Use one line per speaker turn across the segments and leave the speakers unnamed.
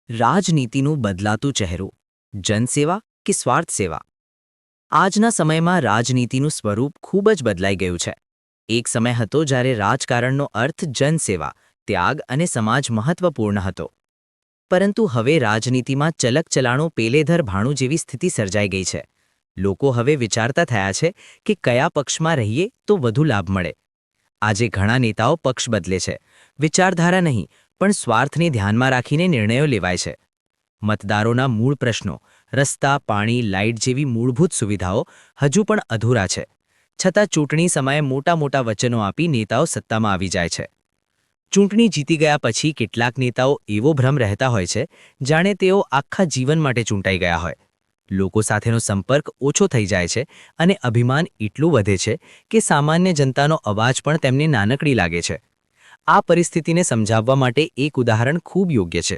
રાજનીતિનું બદલાતું ચહેરું જનસેવા કે સ્વાર્થ સેવા આજના સમયમાં રાજનીતિનું સ્વરૂપ ખૂબ જ બદલાઈ ગયું છે. એક સમય હતો જ્યારે રાજકારણનો અર્થ જનસેવા, ત્યાગ અને સમાજ મહત્વપૂર્ણ હતો. પરંતુ હવે રાજનીતિમાં ચલકચલાણું પેલેધર ભાણું જેવી સ્થિતિ સર્જાઈ ગઈ છે. લોકો હવે વિચારતા થયા છે કે કયા પક્ષમાં રહીએ તો વધુ લાભ મળે. આજે ઘણા નેતાઓ પક્ષ બદલે છે, વિચારધારા નહીં પણ સ્વાર્થને ધ્યાનમાં રાખીને નિર્ણયો લેવાય છે. મતદારોના મૂળ પ્રશ્નો, રસ્તા, પાણી, લાઇટ જેવી મૂળભૂત સુવિધાઓ હજુ પણ અધૂરા છે. છતાં ચૂંટણી સમયે મોટા મોટા વચનો આપી નેતાઓ સત્તામાં આવી જાય છે. ચૂંટણી જીતી ગયા પછી કેટલાક નેતાઓ એવો ભ્રમ રહેતા હોય છે જાણે તેઓ આખા જીવન માટે ચૂંટાઈ ગયા હોય. લોકો સાથેનો સંપર્ક ઓછો થઈ જાય છે અને અભિમાન એટલું વધે છે કે સામાન્ય જનતાનો અવાજ પણ તેમને નાનકડી લાગે છે. આ પરિસ્થિતિને સમજાવવા માટે એક ઉદાહરણ ખૂબ યોગ્ય છે.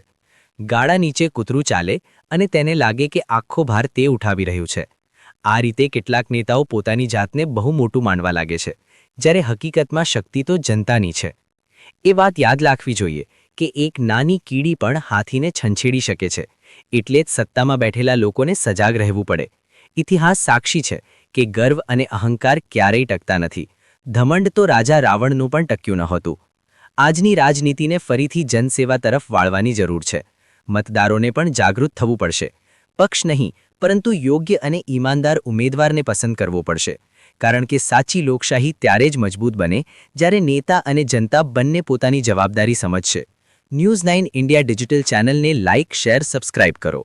ગાડા નીચે કૂતરું ચાલે અને તેને લાગે કે આખો ભાર તે ઉઠાવી રહ્યું છે. આ રીતે કેટલાક નેતાઓ પોતાની જાતને બહુ મોટું માનવા લાગે છે, જ્યારે હકીકતમાં શક્તિ તો જનતાની છે. એ વાત યાદ રાખવી જોઈએ કે એક નાની કીડી પણ હાથીને છંછેડી શકે છે. એટલે જ સત્તામાં બેઠેલા લોકોને સજાગ રહેવું પડે. ઇતિહાસ સાક્ષી છે કે ગર્વ અને અહંકાર ક્યારેય ટકતા નથી. ધમંડ તો રાજા રાવણનું પણ ટક્યું નહોતું. આજની રાજનીતિને ફરીથી જનસેવા તરફ વાળવાની જરૂર છે. મતદારોને પણ જાગૃત થવું પડશે. પક્ષ નહીં પરંતુ યોગ્ય અને ઈમાનદાર ઉમેદવારને પસંદ કરવો પડશે. કારણ કે સાચી લોકશાહી ત્યારે જ મજબૂત બને જ્યારે નેતા અને જનતા બંને પોતાની જવાબદારી સમજશે. ન્યૂઝ 9 ઇન્ડિયા ડિજિટલ ચેનલને લાઇક, શેર, સબસ્ક્રાઇબ કરો.